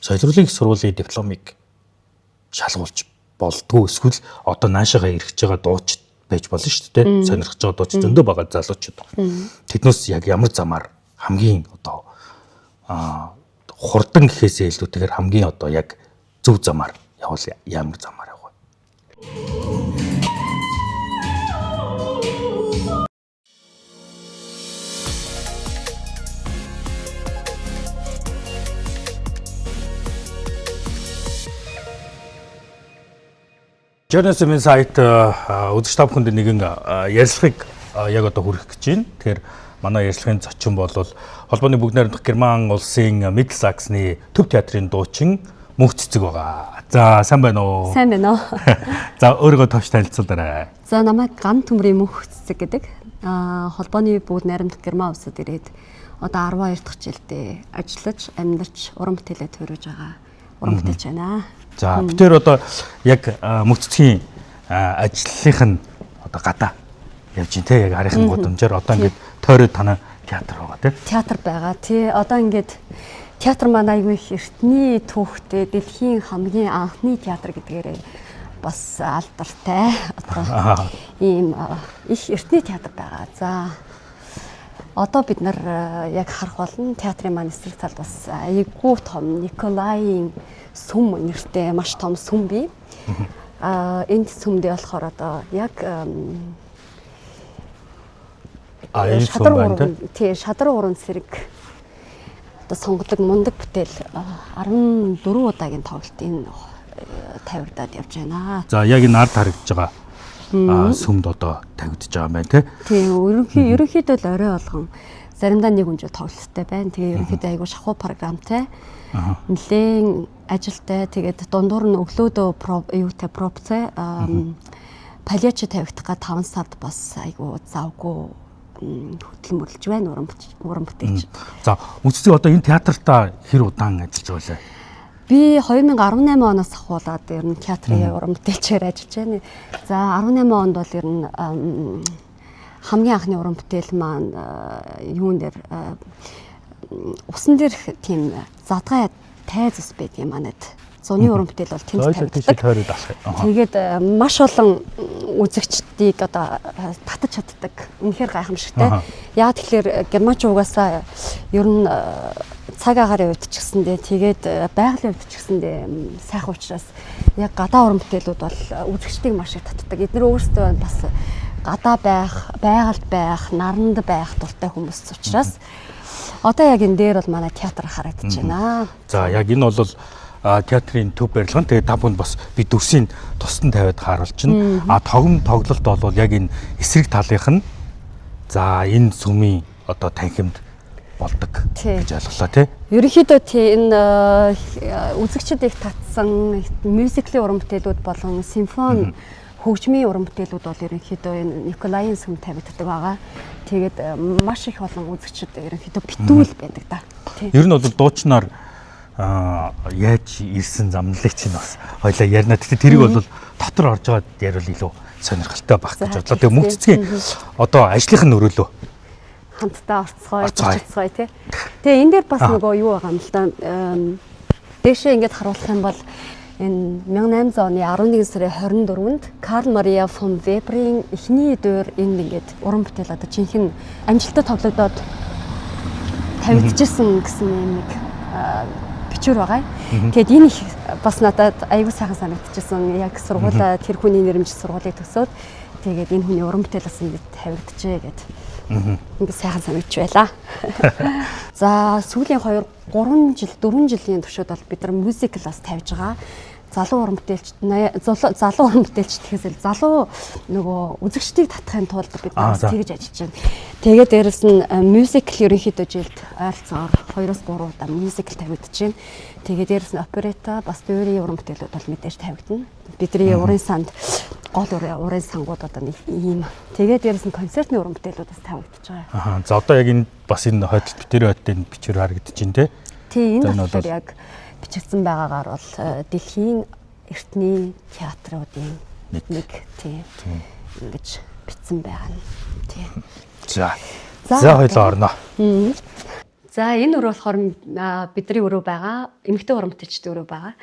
Соёлын их сургуулийн дипломыг шалгуулж болдгоо эсвэл одоо наашаага эргэж байгаа дууч байж болно шүү дээ. Сонирхож байгаа дууч зөндөө байгаа залуучууд. Тэднээс яг ямар замаар хамгийн одоо хурдан гэхээсээ илүүтэйгээр хамгийн одоо яг зөв замаар явал ямар замаар явах вэ? Journalism сайт үзэгч та бүхэнд нэгэн ярилцлагыг яг одоо хүргэх гэж байна. Тэгэхээр манай ярилцлагын зочин бол холбооны бүгд найрамдах Герман улсын Mittelsachsen-ы төв театрын дуучин Мөнх Цэцэг байгаа. За сайн байна уу? Сайн байна уу? За өөрийгөө товч танилцуулаарай. За намайг Ган Төмрийн Мөнх Цэцэг гэдэг. Холбооны бүгд найрамдах Герман улсад ирээд одоо 12 дахь жилдээ ажиллаж, амьдарч, уран бүтээлээ төрөж байгаа. Уран бүтээлч байна. За бид тэр одоо яг Мөнх Цэцгийн ажлынх нь одоо гадаа явж байна те, яг харихын гудамжаар одоо ингээд тойроод танай театр байгаа те. Театр байгаа тий. Одоо ингээд театр маань аягүй их эртний түүхтэй дэлхийн хамгийн анхны театр гэдгээрээ бас алдартай. Одоо ийм их эртний театр байгаа. За одоо бид нар яг харах болно театрын маань эсрэг талд бас аягүй том Николаийн сүм нэртэй маш том сүм бий. Энд сүмдээ болохоор одоо яг шадар уран цэрэг одоо сонгодог мундаг бүтээл 14 удаагийн тоглолт энэ тавигдаад явж байна. За яг энэ ард харагдж байгаа сүмд одоо тавигдж байгаа юм байна те. Тийм ерөнхийдөө л орой болгон заримдаа нэг өнжөө тоглолттой байна. Тэгээ ерөнхийдөө айгуу шахуу програмтай. Нэлээд ажилтай. Тэгээд дундуур нь өглөөдөө пропцээ палиач тавигдах га 5 сард бас айгуу завгүй хөдөлмөрлөж байна уран бүтээлч. За үнэхээр одоо энэ театртаа хэр удаан ажиллаж байлаа? Би 2018 оноос ахуулаад ер нь театрын уран бүтээлчээр ажиллаж байна. За 18 онд бол ер нь хамгийн анхны уран бүтээл маань юун дээр усан дээр тийм задгай тайз ус байдаг юм манайд. Зуны уран бүтээл бол тэнд тавигддаг. Тэгээд маш олон үзэгчдийг одоо татаж чаддаг. Үнэхээр гайхамшигтай. Яа тэгэхээр германч угаасаа ер нь цаг агарын үед ч гэсэндээ тэгээд байгалийн үед ч гэсэндээ сайхан учраас яг гадаа уран бүтээлүүд бол үзэгчдийг маш их татдаг. Эдгээр өөрсдөө бас гадаа байх, байгальд байх, наранд байх дуртай хүмүүс учраас одоо яг энэ дээр бол манай театр харагдаж байна. За яг энэ бол театрын төв барилга. Тэгээд та бүхэнд бас би дүрсийн тусдан тавиад харуулж байна. Тоглолт бол яг энэ эсрэг талынх нь за энэ сүмийн одоо танхимд болдог гэж ойлголоо тий. Ерөнхийдөө энэ үзэгчид их татсан мюзиклийн уран бүтээлүүд болон симфони хөгжмийн уран бүтээлүүд бол ерөнхийдөө энэ Николаийн сүм тавигддаг байгаа. Тэгээд маш их олон үзэгчид ерөнхийдөө битүүл байдаг да. Ер нь бол дуучнаар яаж ирсэн замналыг чинь бас хоёлаа ярина. Гэхдээ тэрийг бол дотор орж байгаа ярил илүү сонирхолтой байх гэж бодлоо. Тэгээ Мөнх Цэцгийн одоо ажлынх нь өрөөлөө хамтдаа орцгоё тий. Тэгээ энэ дээр бас нөгөө юу байгаа юм л да. Дээшээ ингэж харуулах юм бол энэ 1800 оны 11 сарын 24-нд Карл Мария фон Веберийн эхний дуур энд ингээд уран бүтээл одоо жинхэнэ амжилттай тоглогдоод тавигдчихсан гэсэн нэг бичвэр байгаа. Тэгэд энэ их бас надад аягүй сайхан санагдчихсан. Яг сургуулаа тэр хүний нэрмжил сургуулийг төгсөөд тэгээд энэ хүний уран бүтээл бас ингээд тавигджээ гэд. Ингээд сайхан санагдж байла. За сүүлийн 4 жилийн туршид бол бид нар мюзикл бас тавьж байгаа. Залуу уран бүтээлч гэхээс залуу нөгөө үзэгчдийг татахын тулд бид нар тэгж ажиллаж байна. Тэгээд дээрэс нь мюзикл ерөнхийдөө жилд ойролцоогоор 2-3 удаа мюзикл тавигдаж байна. Тэгээд дээрэс нь оперета бас дөрийн уран бүтээлүүд бол мэдээж тавигдана. Бидний урын санд гол урын сангууд одоо нэг ийм. Тэгээд дээрэс нь концертны уран бүтээлүүд бас тавигдаж байгаа. За одоо яг энэ бас энэ хойдолт битэрийн хойдын бичвэр харагдаж байна те. Тийм энэ болохоор яг бичигдсэн байгаагаар бол дэлхийн эртний театруудын нэг тийм ингэж бичсэн байгаа нь тийм. За хоёлоо орно. За энэ өрөө болохоор бидний өрөө байгаа. Эмэгтэй уран бүтээлчдийн өрөө байгаа.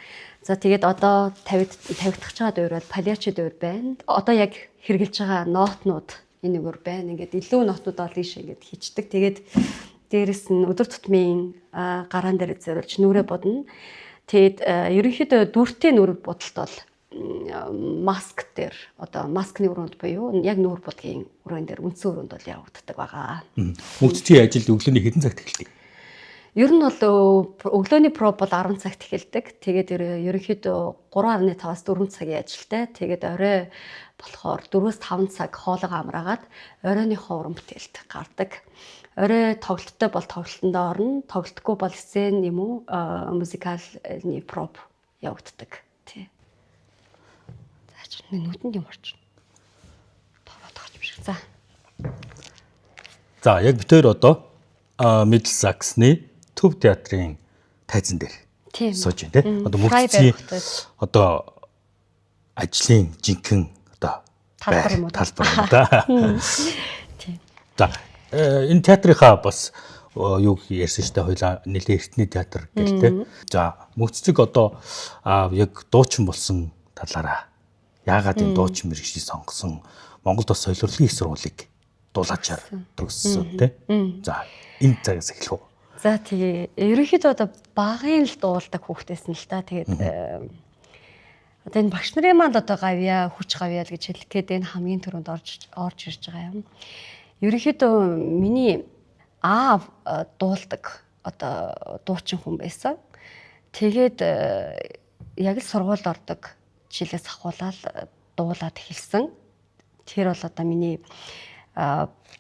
За тэгээд одоо тавигдах чад өөр бол палиачид өөр байна. Одоо яг хэрэгжилж байгаа нотнууд энэ өөр байна. Ингээд илүү нотнууд ол ийш ингээд хийчдэг. Тэгээд дээрэс нь өдөр тутмын гараан дээр зориулж нүрээ бодно. Тэгээд ерөнхийдөө дүртэй нүрэ бодолт бол маск дээр одоо маскны өрөөнд буюу яг нүүр бодгийн өрөөнд дээр үндсэн өрөөнд бол явагддаг байгаа. Мөнгөцгийн ажил өглөөний хэдэн цагт эхэлдэг? Ер нь бол өглөөний проб бол 10 цагт эхэлдэг. Тэгээд ерөнхийдөө 3.5-аас 4 цагийн ажилтай. Тэгээд орой болохоор 4-5 цаг хоолойгоо амраагаад оройныхоо уран бүтээлд гардаг. Орой тоглолттой бол тоглолтондоо орно. Тоглолтгүй бол сцен юм уу музикалны проб явагддаг. Тий. Нүдэнд юм орчин. Тоороод байгаа юм шиг. За яг бид хоёр одоо Middlesex-ны Төв театрын тайзан дээр сууж байна тийм. Одоо мөнгөцгийн одоо ажлын жинхэнэ одоо талбар юм да. Тийм. За энэ театрынхаа бас юу ярьсан шүү дээ, хоёлаа нэлээд эртний театр гэл тийм. За мөнгөцөг одоо яг дуучин болсон талаараа яагаад энэ дуучин мэргэжийг сонгосон, Монголд бас солиорлогын их сургуулийг дуулаачаар төгссөн тийм. За энэ цагаас эхлэх үү? За тэгээ ерөнхийдөө одоо багын л дуулдаг хүүхдээс нь л та. Тэгээд одоо энэ багш нарын манд одоо гавья, хүч гавья л гэж хэлэх гээд энэ хамгийн түрүүнд орж ирж байгаа юм. Ерөнхийдөө миний аав дуулдаг одоо дуучин хүн байсан. Тэгээд яг л сургуульд ордог жилээс ахуулаад дуулаад эхэлсэн. Тэр бол одоо миний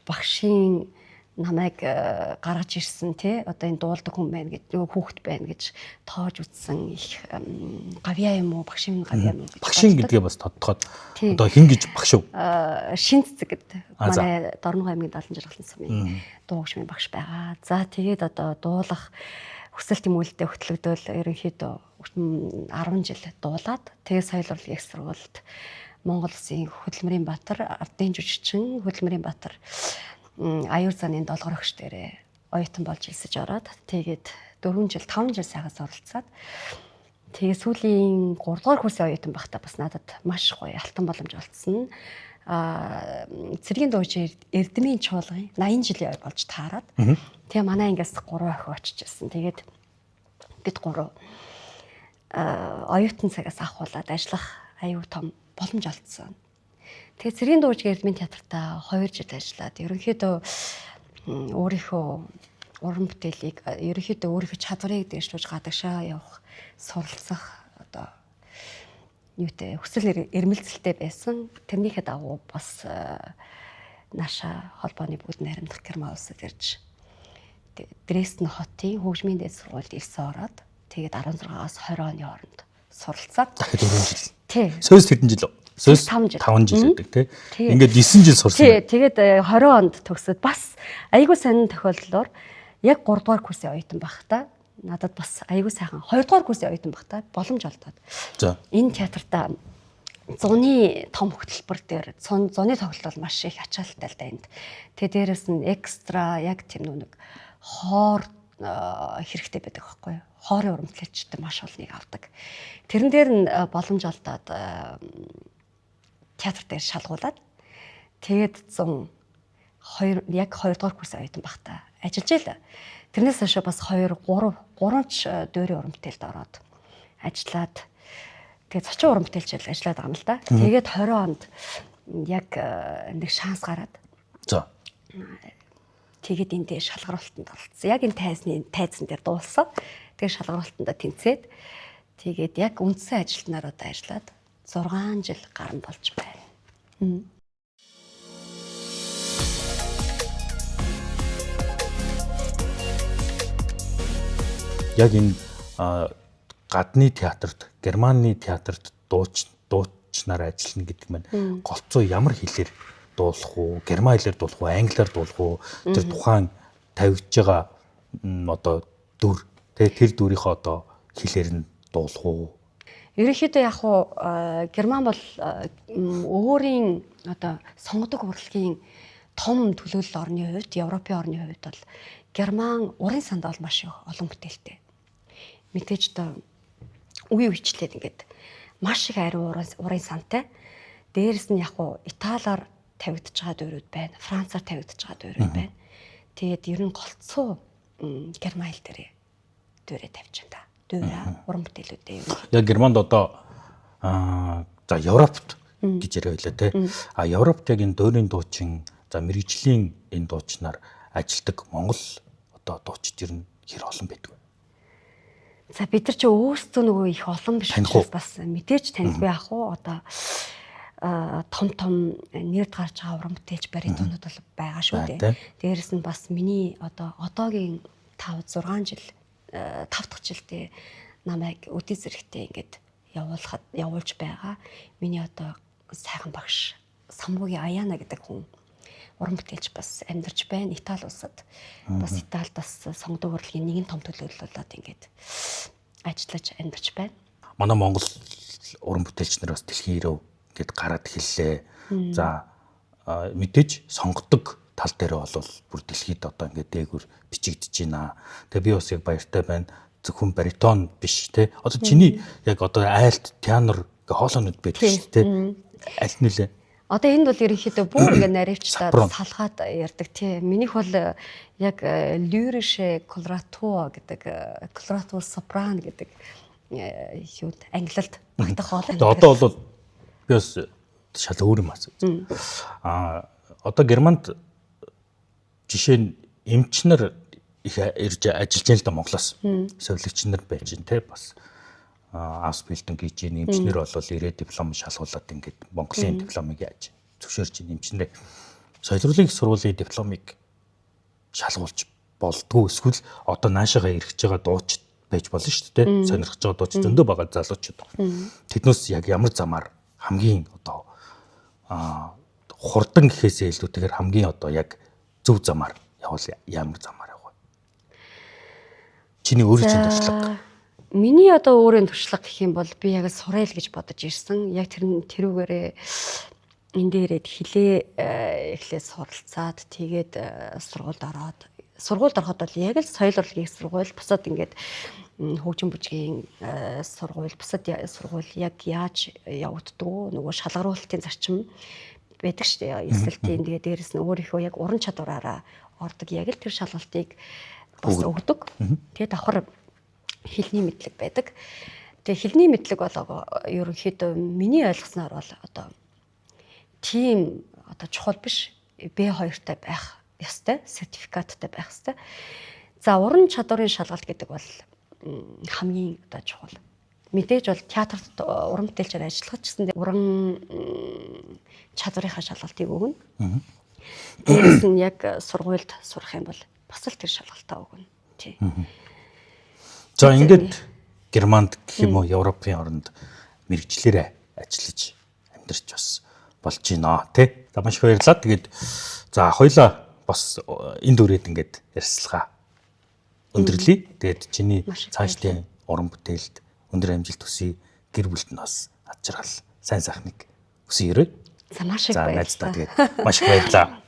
багшийн намайг гаргаж ирсэн тий одоо энэ дуулдаг хүн байна гэж нөгөө хүүхэд байна гэж тоож үзсэн их гавья юм уу багшийн гавья юм уу багшийн гэдгээ бас тодтоход одоо хин гэж багш уу шин цэцэг гэдэг манай Дорногов аймгийн 70 жаргалын сумын дуугчмын багш байгаа. За тэгээд одоо дуулах хүсэлт тэмүүлэлтэд хөтлөгдөөл ерөнхийдөө 10 жил дуулаад тэгээд соёл урлагийн их сургуульд Монгол Улсын Хөдөлмөрийн Баатар ардын жүжигчин Хөдөлмөрийн Баатар аюур заны долгор өгч дээрээ оюутан болж элсэж ороод тэгээд 4 жил 5 жил сайхаас оролцоод тэгээд сүүлийн 3 дугаар курсын оюутан байхдаа бас надад маш гоё алтан боломж олцсон. Цэргийн дуучин Эрдэмийн чуулгын 80 жилийн ой болж таарад. Тэгээ манай ангиас 3 охин очиж ирсэн. Тэгээд бид 3 оюутан цагаас ахуулаад ажиллах аюу том боломж олцсон. Тэгээд цэргийн дуучин Эрдэмийн театртаа 2 жил ажиллаад ерөнхийдөө өөрийнхөө уран бүтээлийг ерөнхийдөө өөрийнхөө чадварыг дээшлүүлж гадагшаа явах, суралцах одоо юутэй хүсэл эрмэлзэлтэй байсан. Тэрнийхээ дагуу бас наша холбооны бүгд найрамдах Герман улсад ирж Дрезден хотын хөгжмийн дээд сургуульд ирсэн ороод тэгээд 16-аас 20 оны хооронд суралцаад дахиад 4 жил. Тий. Сөөс хэдэн жил? Сөөс 5 жил гэдэг тий. Ингээд 9 жил сурсан. Тий. Тэгээд 20 онд төгсөд бас айгүй сайн тохиолдлоор яг 3 дугаар курсын оюутан байхдаа надад бас айгүй сайхан 2 дугаар курсын оюутан байхдаа боломж олдоод. За. Энэ театртаа зуны том хөтөлбөр дээр зуны тоглолт бол маш их ачаалттай л да энд. Тэгээ дээрэс нь экстра яг тийм нэг хоор хэрэгтэй байдаг байхгүй юу? Хоорын уран бүтээлчтэй маш олныг авдаг. Тэрэн дээр нь боломж олдоод театр дээр шалгуулад тэгээд 102 яг 2 дугаар курсын оюутан байхдаа ажиллаж байла. Тэрнээс хойш бас 2 3 ч дөрийн уран бүтээлд ороод ажиллаад тэгээд зочин уран бүтээлчээр ажиллаад байгаа юм л да. Тэгээд 20 онд яг нэг шанс гараад. За. Тэгээд энэ дээр шалгаруулалтанд оролцсон. Яг энэ тайзан дээр дуулсан. Тэгээд шалгаруулалтанд тэнцээд тэгээд яг үндсэн ажилтнаар одоо ажиллаад 6 жил гарan болж байна. Яг энэ гадны театрт, Германы театрт дуучнаар ажиллана гэдэг маань голцоо ямар хэлээр дуулах уу, герман хэлээр дуулах уу, англиар дуулах уу, тэр тухайн тавьж байгаа одоо дүр, тэр дүрийнхээ одоо хэлээр нь дуулах уу? Ерөнхийдөө яг уу Герман бол өөрийн одоо сонгодог урлагийн том төлөөлөл орны хувьд, Европын орны хувьд бол Герман уран санд бол маш их олон бүтээлтэй. Мэдээж одоо үе үечлээд ингээд маш их ариун уран сантай. Дээрээс нь яг уу Италиар тавигдж байгаа дөрүүд байна. Францаар тавигдж байгаа дөрүүд байна. Тэгээд ер нь голцоо герман хэл дээрээ тавьж байна та. Дөрөө уран бүтээлүүдээ юм. Яг Германд одоо за Европт гэж яриа байлаа те. Европт яг энэ дуурийн дуучин за мэрэгжлийн энэ дуучнаар ажилдаг Монгол одоо дуучид ер нь хэр олон байдаг вэ? За бид нар ч өөрсдөө нөгөө их олон биш учраас бас мэдээж таньгүй ах уу одоо том нэрд гарч байгаа уран бүтээлч баритонууд бол байгаа шүү дээ. Дээрээс нь бас миний одоогийн 5-6 жил 5 дахь жилдээ намайг өдий зэрэгтэй ингээд явуулж байгаа. Миний одоо сайхан багш Самбугийн Аяна гэдэг хүн уран бүтээлч бас амьдарч байна. Итали улсад бас Италид бас сонгодог урлагийн нэгэн том төлөөлөлөд ингээд ажиллаж амьдарч байна. Манай Монгол уран бүтээлч нар бас дэлхийн ирээ гэд гараад хэллээ. За мэдээж сонгодог тал дээр бол бүр дэлхийд одоо ингээд дээгүр бичигдэж байна. Тэгээ би бас яг баяртай байна. Зөвхөн баритон биш те. Одоо чиний яг одоо айлт театр хоолойнууд байдаг шүү дээ. Аль нэлээ. Одоо энд бол ерөнхийдөө бүр ингээд наривчлаад салгаад ярьдаг тий. Минийх бол яг lyrische coloratura гэдэг coloratura sopran гэдэг юуд англиад багтах хоол. Одоо бол би бас шал өөр юм асуу. Одоо Германд жишээ нь эмчнэр их ирж ажиллаж байна л да Монголоос. Совилогч нар байж байна те бас Ausbildung хийж байна. Эмчнэр бол ирээд диплом шалгуулад ингээд Монголын дипломыг яаж зөвшөөрч байна. Эмчнэрээ соёл урлагийн сургуулийн дипломыг шалгуулж болдгоо эсвэл одоо наашаага ирэх гэж байгаа дууч байж болно шүү дээ. Сонирхож байгаа дууч зөндөө байгаа залуучууд. Тэднээс яг ямар замаар хамгийн одоо хурдан гэхээсээ илүүтэйгээр хамгийн одоо яг зөв замаар явал ямар замаар явах вэ? Чиний өөрийн чинь туршлага. Миний одоо өөрийн туршлага гэх юм бол би яг сурайл гэж бодож ирсэн. Яг тэрүүгээрээ энэ дээрээ хилээ эхлээд суралцаад тэгээд сургуульд ороход бол яг л соёл урлагийн сургууль бусад ингээд хөгжим бүжгийн сургууль бусад сургууль яг яаж явагддаг нөгөө шалгаруулалтын зарчим байдаг шүү дээ. Эсэлтийн тэгээд дээрэс нь өөрийнхөө яг уран чадвараараа ордог яг л тэр шалгалтыг бас өгдөг. Тэгээд давхар хэлний мэдлэг байдаг. Тэгээд хэлний мэдлэг бол ерөнхийдөө миний ойлгосноор бол одоо тийм одоо чухал биш. B2-тай байх ёстой, сертификаттай байх ёстой. За уран чадварын шалгалт гэдэг бол хамгийн одоо чухал. Мэдээж бол театрт уран бүтээлчээр ажиллах гэсэн уран чадварынхаа шалгалтыг өгнө. Дээрээс нь яг сургуульд сурах юм бол бас л тэр шалгалтаа өгнө. Тий. За ингээд Германд гэх юм уу Европын оронд мэрэгчлэрээ ажиллаж амьдарч бас болж байна тий. За маш их баярлалаа. Тэгээд за хоёлаа бас энэ дүрээд ингээд ярьслага өндөрлөе. Тэгээд чиний цаашдын уран бүтээлд өндөр амжилт хүсье. Гэр бүлд нь бас ад жаргал сайн сайхныг хүсье. За маш их баярлалаа. Тэгээд маш их баярлалаа.